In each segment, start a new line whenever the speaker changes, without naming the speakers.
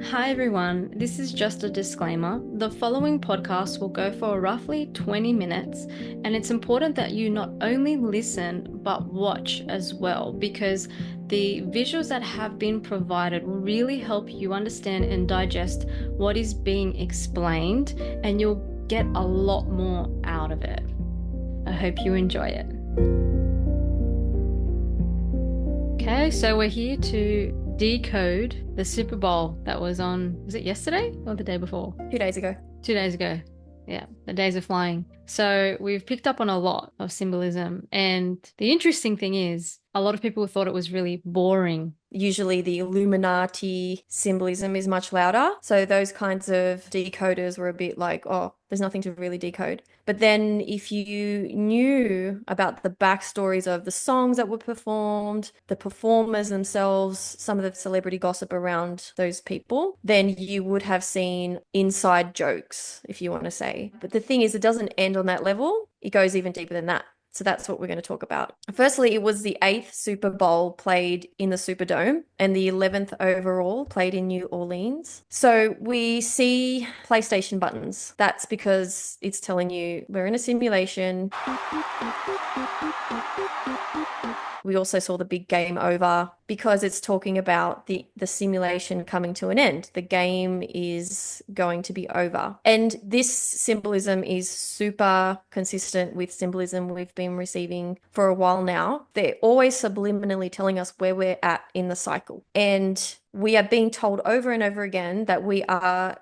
Hi everyone, this is just a disclaimer. The following podcast will go for roughly 20 minutes, and it's important that you not only listen but watch as well because the visuals that have been provided will really help you understand and digest what is being explained, and you'll get a lot more out of it. I hope you enjoy it. Okay, so we're here to decode the Super Bowl that was on, was it yesterday or the day before?
2 days ago.
2 days ago. Yeah, the days are flying. So we've picked up on a lot of symbolism. And the interesting thing is, a lot of people thought it was really boring.
Usually the Illuminati symbolism is much louder. So those kinds of decoders were a bit like, oh, there's nothing to really decode. But then if you knew about the backstories of the songs that were performed, the performers themselves, some of the celebrity gossip around those people, then you would have seen inside jokes, if you want to say. But the thing is, it doesn't end on that level. It goes even deeper than that. So that's what we're going to talk about. Firstly, it was the 8th Super Bowl played in the Superdome and the 11th overall played in New Orleans. So we see PlayStation buttons. That's because it's telling you we're in a simulation. We also saw the big game over because it's talking about the simulation coming to an end. The game is going to be over. And this symbolism is super consistent with symbolism we've been receiving for a while now. They're always subliminally telling us where we're at in the cycle. And we are being told over and over again that we are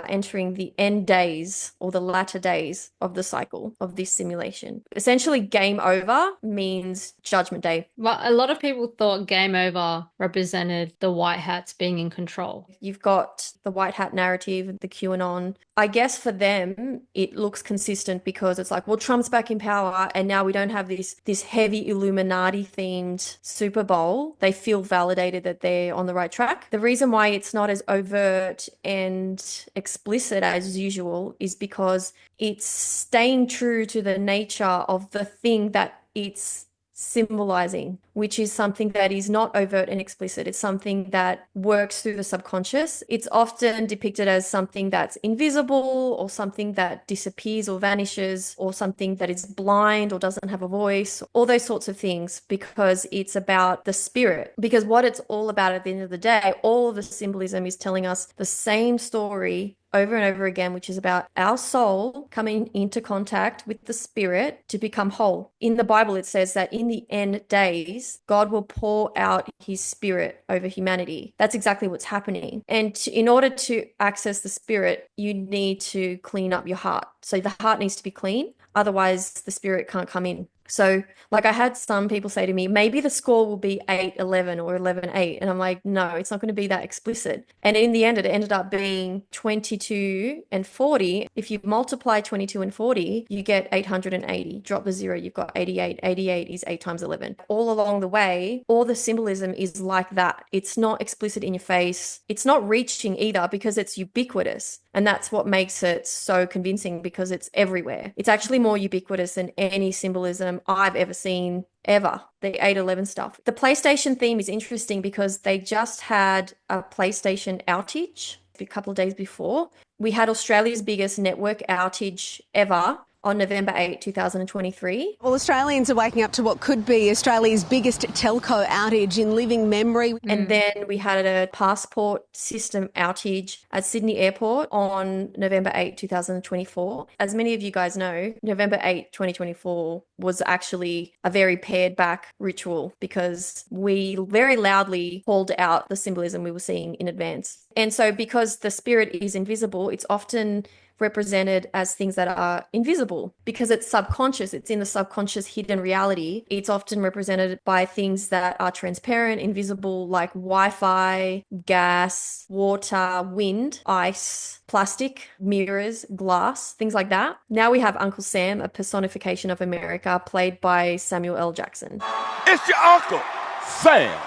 entering the end days or the latter days of the cycle of this simulation. Essentially, game over means judgment day.
Well, a lot of people thought game over represented the white hats being in control.
You've got the white hat narrative, the QAnon. I guess for them, it looks consistent because it's like, well, Trump's back in power and now we don't have this heavy Illuminati themed Super Bowl. They feel validated that they're on the right track. The reason why it's not as overt and explicit as usual is because it's staying true to the nature of the thing that it's symbolizing, which is something that is not overt and explicit. It's something that works through the subconscious. It's often depicted as something that's invisible or something that disappears or vanishes or something that is blind or doesn't have a voice, all those sorts of things, because it's about the spirit. Because what it's all about at the end of the day, all of the symbolism is telling us the same story over and over again, which is about our soul coming into contact with the spirit to become whole. In the Bible, it says that in the end days, God will pour out his spirit over humanity. That's exactly what's happening. And in order to access the spirit, you need to clean up your heart. So the heart needs to be clean. Otherwise, the spirit can't come in. So, like, I had some people say to me, maybe the score will be 8-11 or 11-8. And I'm like, no, it's not going to be that explicit. And in the end, it ended up being 22 and 40. If you multiply 22 and 40, you get 880. Drop the zero, you've got 88. 88 is 8 times 11. All along the way, all the symbolism is like that. It's not explicit in your face. It's not reaching either because it's ubiquitous. And that's what makes it so convincing because it's everywhere. It's actually more ubiquitous than any symbolism I've ever seen ever, the 8-11 stuff. The PlayStation theme is interesting because they just had a PlayStation outage a couple of days before. We had Australia's biggest network outage ever on November 8, 2023.
Well, Australians are waking up to what could be Australia's biggest telco outage in living memory.
And then we had a passport system outage at Sydney Airport on November 8, 2024. As many of you guys know, November 8, 2024 was actually a very pared back ritual because we very loudly called out the symbolism we were seeing in advance. And so because the spirit is invisible, it's often represented as things that are invisible because it's subconscious. It's in the subconscious hidden reality. It's often represented by things that are transparent, invisible, like Wi-Fi, gas, water, wind, ice, plastic, mirrors, glass, things like that. Now we have Uncle Sam, a personification of America, played by Samuel L. Jackson.
It's your Uncle Sam.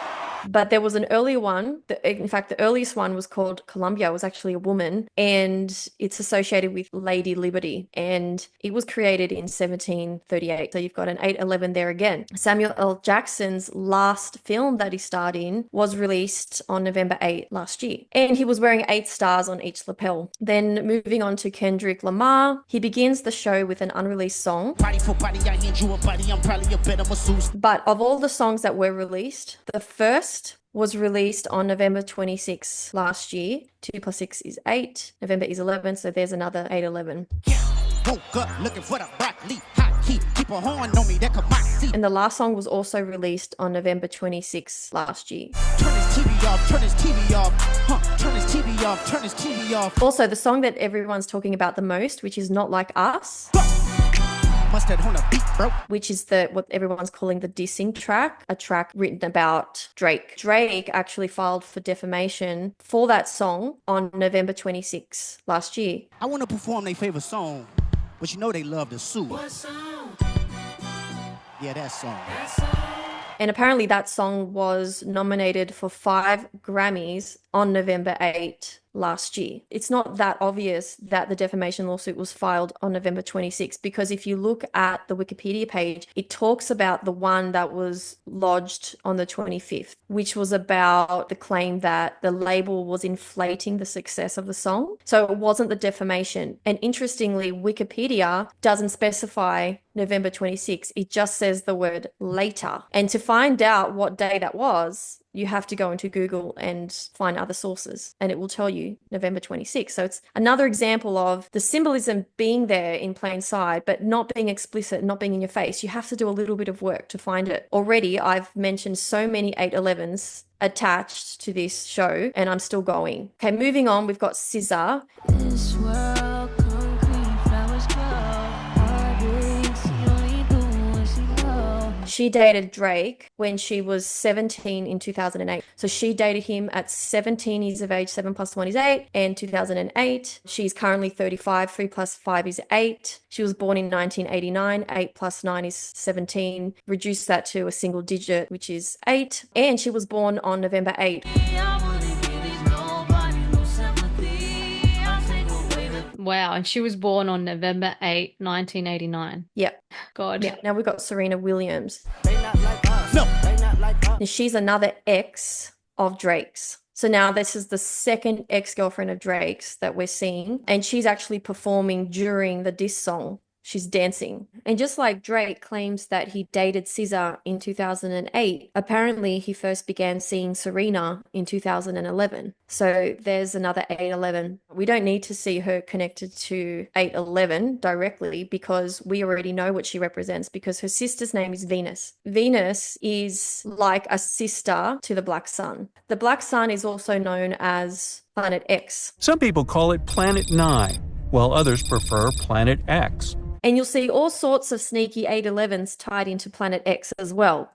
But there was an earlier one. In fact, the earliest one was called Columbia. It was actually a woman, and it's associated with Lady Liberty. And it was created in 1738. So you've got an 811 there again. Samuel L. Jackson's last film that he starred in was released on November 8 last year. And he was wearing 8 stars on each lapel. Then moving on to Kendrick Lamar, he begins the show with an unreleased song. Body for body, I need you a body, I'm probably a better masseuse. But of all the songs that were released, the first was released on November 26 last year. 2 plus 6 is 8. November is 11, so there's another 811. Woke up looking for the broccoli. Hot heat, keep a horn on me, that could my seat. And the last song was also released on November 26 last year. Turn his TV off, turn his TV off. Turn his TV off, turn his TV off. Also, the song that everyone's talking about the most, which is Not Like Us. Which is what everyone's calling the dissing track, a track written about Drake. Drake actually filed for defamation for that song on November 26 last year.
I want to perform their favorite song, but you know they love to sue. What song? Yeah, that song.
And apparently that song was nominated for 5 Grammys on November 8 last year. It's not that obvious that the defamation lawsuit was filed on November 26, because if you look at the Wikipedia page, it talks about the one that was lodged on the 25th, which was about the claim that the label was inflating the success of the song. So it wasn't the defamation. And interestingly, Wikipedia doesn't specify November 26. It just says the word later. And to find out what day that was, you have to go into Google and find other sources, and it will tell you November 26. So it's another example of the symbolism being there in plain sight, but not being explicit, not being in your face. You have to do a little bit of work to find it. Already, I've mentioned so many 811s attached to this show, and I'm still going. Okay, moving on, we've got Scissor. This world, concrete, flowers grow, heartaches, you only do what she loves. She dated Drake when she was 17 in 2008. So she dated him at 17 years of age. 7 plus 1 is 8. And 2008. She's currently 35. 3 plus 5 is 8. She was born in 1989. 8 plus 9 is 17. Reduce that to a single digit, which is 8. And she was born on November 8.
Wow, and she was born on November 8, 1989.
Yep.
God.
Yeah. Now we've got Serena Williams.
They not like us. No. They not like us.
And she's another ex of Drake's. So now this is the second ex-girlfriend of Drake's that we're seeing. And she's actually performing during the diss song. She's dancing. And just like Drake claims that he dated SZA in 2008, apparently he first began seeing Serena in 2011. So there's another 811. We don't need to see her connected to 811 directly, because we already know what she represents, because her sister's name is Venus. Venus is like a sister to the Black Sun. The Black Sun is also known as Planet X.
Some people call it Planet 9, while others prefer Planet X.
And you'll see all sorts of sneaky 811s tied into Planet X as well.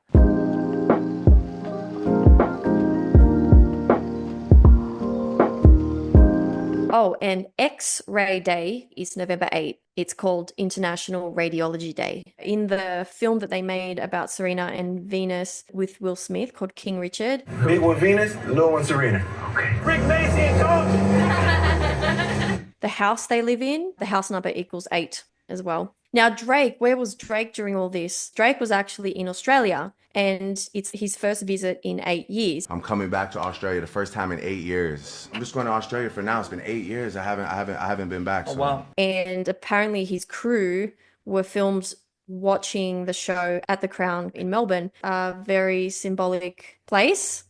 Oh, and X-ray Day is November 8. It's called International Radiology Day. In the film that they made about Serena and Venus with Will Smith called King Richard.
Big one Venus, little one Serena. Okay. Rick Macy and George.
The house they live in, the house number equals 8 as well. Now, Drake, where was Drake during all this? Drake was actually in Australia, and it's his first visit in 8 years.
I'm coming back to Australia the first time in 8 years. I'm just going to Australia for now. It's been 8 years. I haven't been back. So.
Oh, wow.
And apparently his crew were filmed watching the show at the Crown in Melbourne, a very symbolic place.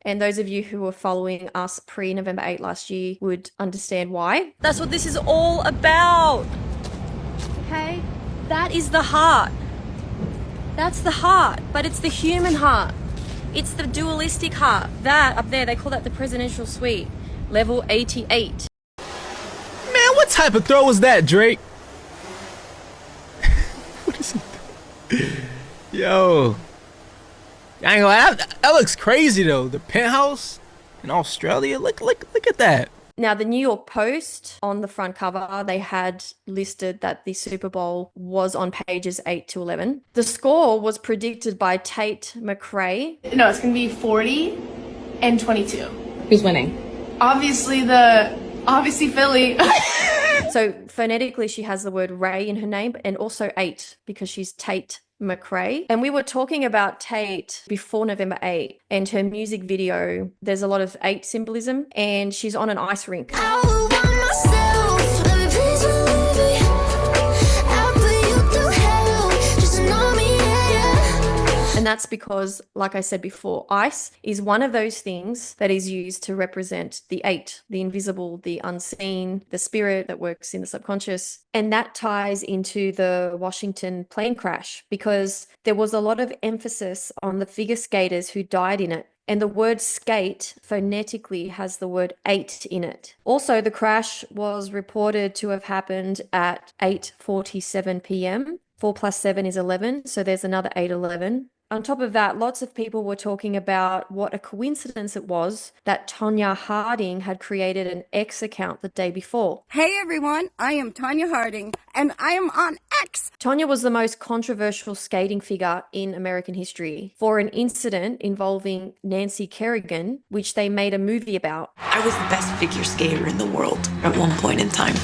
And those of you who were following us pre-November 8 last year would understand why. That's what this is all about. Okay? That is the heart. That's the heart, but it's the human heart. It's the dualistic heart. That up there, they call that the presidential suite, level 88.
Man, what type of throw was that, Drake? What is it? Yo. I ain't gonna lie, that looks crazy though. The penthouse in Australia, look at that.
Now, the New York Post on the front cover, they had listed that the Super Bowl was on pages 8 to 11. The score was predicted by Tate McRae.
No, it's going to be 40 and 22.
Who's winning?
Obviously Philly.
So phonetically, she has the word Ray in her name and also 8 because she's Tate McRae. And we were talking about Tate before November 8 and her music video. There's a lot of 8 symbolism and she's on an ice rink. And that's because, like I said before, ice is one of those things that is used to represent the 8, the invisible, the unseen, the spirit that works in the subconscious. And that ties into the Washington plane crash because there was a lot of emphasis on the figure skaters who died in it. And the word skate phonetically has the word 8 in it. Also, the crash was reported to have happened at 8:47 p.m. 4 plus 7 is 11. So there's another 8:11. On top of that, lots of people were talking about what a coincidence it was that Tonya Harding had created an X account the day before.
Hey everyone, I am Tonya Harding and I am on X.
Tonya was the most controversial skating figure in American history for an incident involving Nancy Kerrigan, which they made a movie about.
I was the best figure skater in the world at one point in time.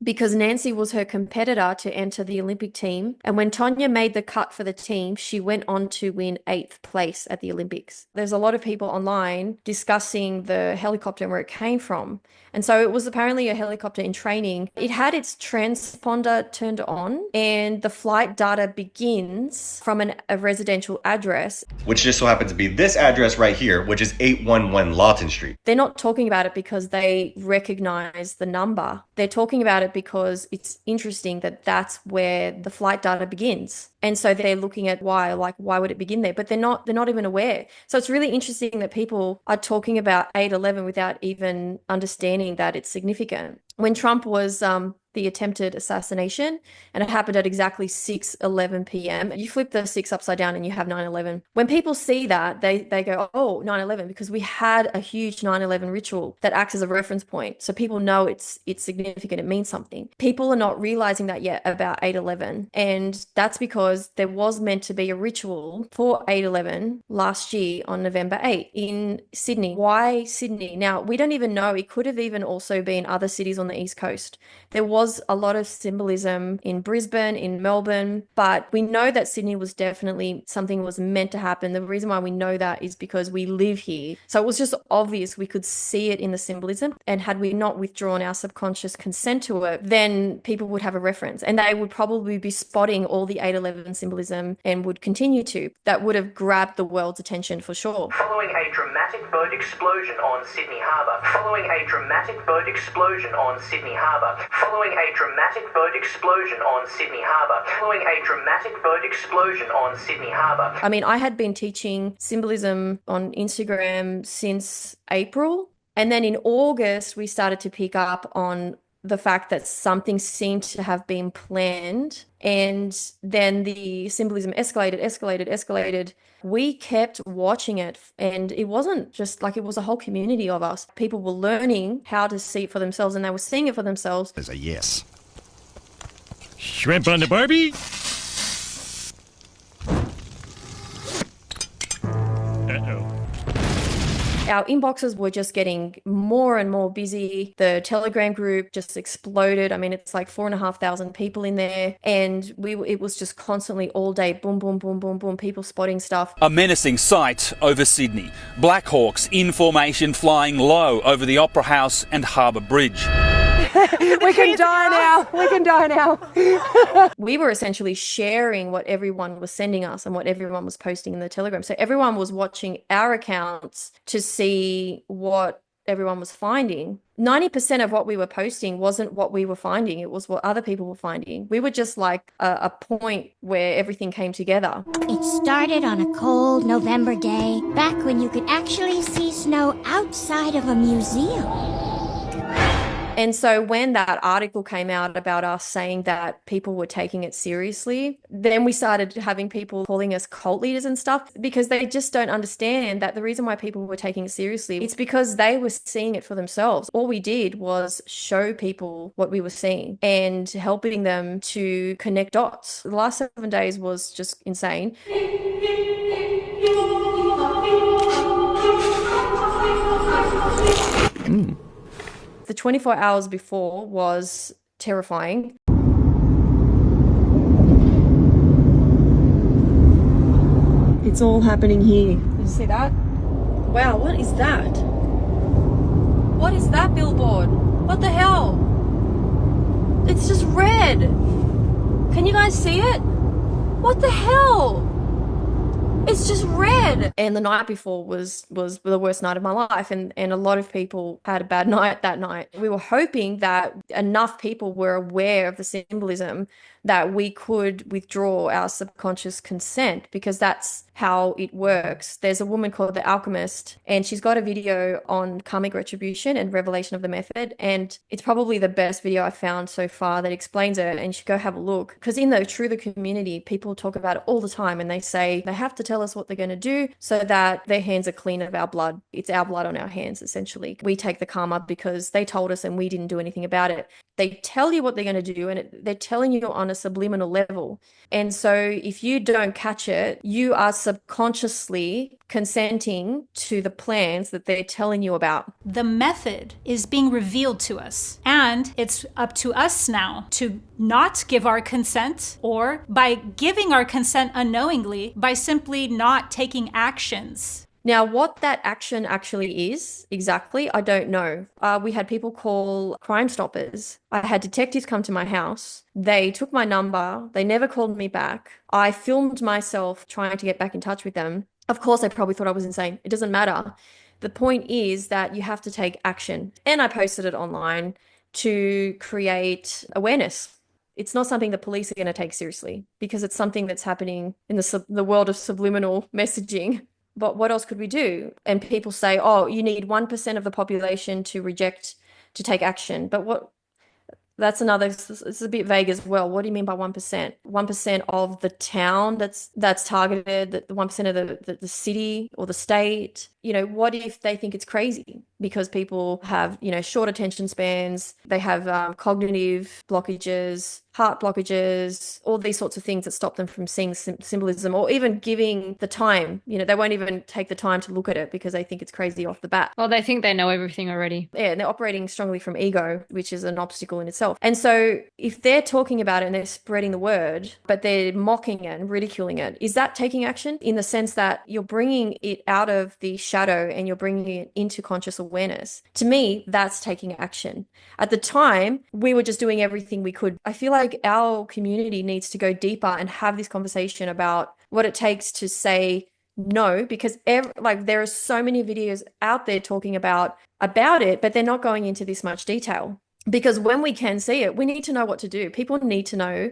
Because Nancy was her competitor to enter the Olympic team. And when Tonya made the cut for the team, she went on to win 8th place at the Olympics. There's a lot of people online discussing the helicopter and where it came from. And so it was apparently a helicopter in training. It had its transponder turned on and the flight data begins from a residential address.
Which just so happens to be this address right here, which is 811 Lawton Street.
They're not talking about it because they recognize the number. They're talking about it because it's interesting that that's where the flight data begins. And so they're looking at why would it begin there? But they're not even aware. So it's really interesting that people are talking about 8/11 without even understanding that it's significant. When Trump was the attempted assassination, and it happened at exactly 6:11 p.m. You flip the 6 upside down and you have 9/11. When people see that, they go, oh, 9/11, because we had a huge 9/11 ritual that acts as a reference point. So people know it's significant, it means something. People are not realizing that yet about 8/11. And that's because there was meant to be a ritual for 8/11 last year on November 8 in Sydney. Why Sydney? Now, we don't even know. It could have even also been other cities on the East Coast. There was a lot of symbolism in Brisbane, in Melbourne, but we know that Sydney was definitely something was meant to happen. The reason why we know that is because we live here. So it was just obvious we could see it in the symbolism. And had we not withdrawn our subconscious consent to it, then people would have a reference and they would probably be spotting all the 8/11 symbolism and would continue to. That would have grabbed the world's attention for sure.
Following a dramatic boat explosion on Sydney Harbour. Following a dramatic boat explosion on Sydney Harbour. Following a dramatic boat explosion on Sydney Harbour. Following a dramatic boat explosion on Sydney Harbour.
I mean, I had been teaching symbolism on Instagram since April. And then in August, we started to pick up on the fact that something seemed to have been planned. And then the symbolism escalated. We kept watching it, and it wasn't just like, it was a whole community of us. People were learning how to see it for themselves, and they were seeing it for themselves.
There's a yes. Shrimp on the Barbie?
Our inboxes were just getting more and more busy. The Telegram group just exploded. I mean, it's like 4,500 people in there. And it was just constantly all day, boom, boom, boom, boom, boom, people spotting stuff.
A menacing sight over Sydney. Black Hawks in formation flying low over the Opera House and Harbour Bridge.
We can die now.
We were essentially sharing what everyone was sending us and what everyone was posting in the Telegram. So everyone was watching our accounts to see what everyone was finding. 90% of what we were posting wasn't what we were finding. It was what other people were finding. We were just like a point where everything came together.
It started on a cold November day, back when you could actually see snow outside of a museum.
And so when that article came out about us saying that people were taking it seriously, then we started having people calling us cult leaders and stuff, because they just don't understand that the reason why people were taking it seriously, it's because they were seeing it for themselves. All we did was show people what we were seeing and helping them to connect dots. The last 7 days was just insane. The 24 hours before was terrifying. It's all happening here. Did you see that? Wow, what is that? What is that billboard? What the hell? It's just red. Can you guys see it? What the hell? It's just red. And the night before was the worst night of my life. And a lot of people had a bad night that night. We were hoping that enough people were aware of the symbolism that we could withdraw our subconscious consent, because that's how it works. There's a woman called The Alchemist, and she's got a video on karmic retribution and revelation of the method. And it's probably the best video I've found so far that explains it. And you should go have a look, because in the True the community, people talk about it all the time, and they say they have to tell us what they're going to do so that their hands are clean of our blood. It's our blood on our hands, essentially. We take the karma because they told us and we didn't do anything about it. They tell you what they're going to do, and they're telling you on a subliminal level. And so if you don't catch it, you are subconsciously consenting to the plans that they're telling you about.
The method is being revealed to us, and it's up to us now to not give our consent, or by giving our consent unknowingly, by simply not taking actions.
Now, what that action actually is exactly, I don't know. We had people call Crime Stoppers. I had detectives come to my house. They took my number. They never called me back. I filmed myself trying to get back in touch with them. Of course, they probably thought I was insane. It doesn't matter. The point is that you have to take action. And I posted it online to create awareness. It's not something the police are going to take seriously, because it's something that's happening in the world of subliminal messaging. But what else could we do? And people say, oh, you need 1% of the population to take action. But what? That's another, it's a bit vague as well. What do you mean by 1%? 1% of the town that's targeted, the 1% of the city or the state. You know, what if they think it's crazy? Because people have, short attention spans, they have cognitive blockages, heart blockages, all these sorts of things that stop them from seeing symbolism, or even giving the time. They won't even take the time to look at it because they think it's crazy off the bat.
Well, they think they know everything already.
Yeah, and they're operating strongly from ego, which is an obstacle in itself. And so if they're talking about it and they're spreading the word, but they're mocking it and ridiculing it, is that taking action? In the sense that you're bringing it out of the shadow and you're bringing it into conscious awareness. To me, that's taking action. At the time, we were just doing everything we could. I feel like our community needs to go deeper and have this conversation about what it takes to say no, because there are so many videos out there talking about it, but they're not going into this much detail. Because when we can see it, we need to know what to do. People need to know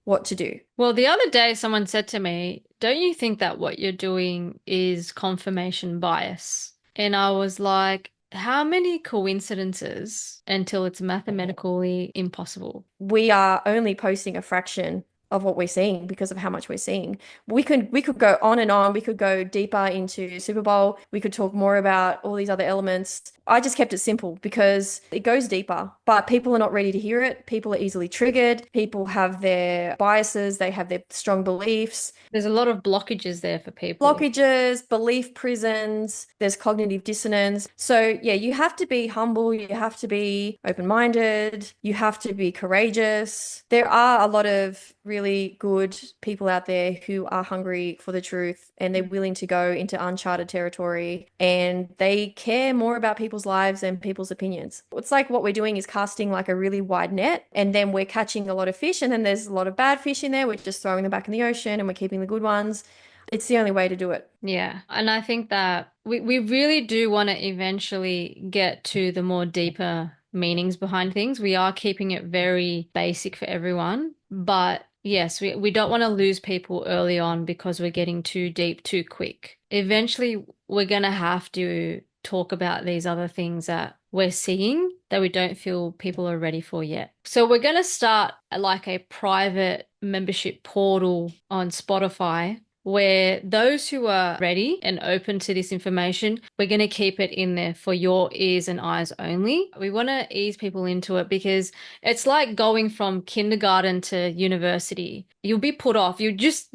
what to do.
Well, the other day someone said to me, don't you think that what you're doing is confirmation bias? And I was like, how many coincidences until it's mathematically impossible?
We are only posting a fraction of what we're seeing because of how much we're seeing. We could go on and on. We could go deeper into Super Bowl. We could talk more about all these other elements. I just kept it simple because it goes deeper, but people are not ready to hear it. People are easily triggered. People have their biases. They have their strong beliefs.
There's a lot of blockages there for people.
Blockages, belief prisons, there's cognitive dissonance. So yeah, you have to be humble. You have to be open-minded. You have to be courageous. There are a lot of really good people out there who are hungry for the truth, and they're willing to go into uncharted territory, and they care more about people's lives and people's opinions. It's like what we're doing is casting like a really wide net, and then we're catching a lot of fish, and then there's a lot of bad fish in there. We're just throwing them back in the ocean and we're keeping the good ones. It's the only way to do it.
Yeah. And I think that we really do want to eventually get to the more deeper meanings behind things. We are keeping it very basic for everyone, but yes, we don't want to lose people early on because we're getting too deep too quick. Eventually, we're going to have to talk about these other things that we're seeing that we don't feel people are ready for yet. So we're going to start like a private membership portal on Spotify, where those who are ready and open to this information, we're going to keep it in there for your ears and eyes only. We want to ease people into it because it's like going from kindergarten to university. You'll be put off. You'll miss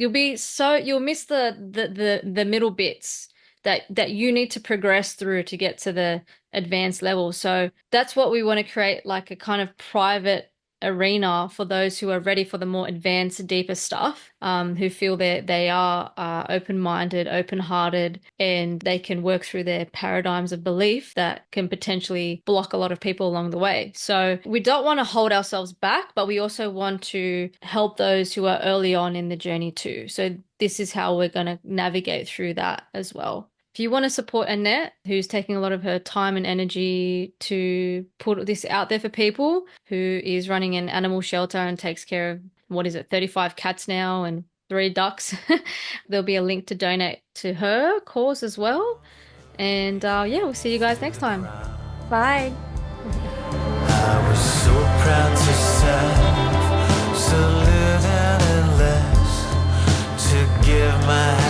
the middle bits that you need to progress through to get to the advanced level. So that's what we want to create, like a kind of private arena for those who are ready for the more advanced, deeper stuff, who feel that they are open-minded, open-hearted, and they can work through their paradigms of belief that can potentially block a lot of people along the way. So we don't want to hold ourselves back, but we also want to help those who are early on in the journey too. So this is how we're going to navigate through that as well. If you want to support Annette, who's taking a lot of her time and energy to put this out there for people, who is running an animal shelter and takes care of, 35 cats now and 3 ducks, there'll be a link to donate to her cause as well. And we'll see you guys next time.
Bye.
I was so proud to serve, so little and less, to give my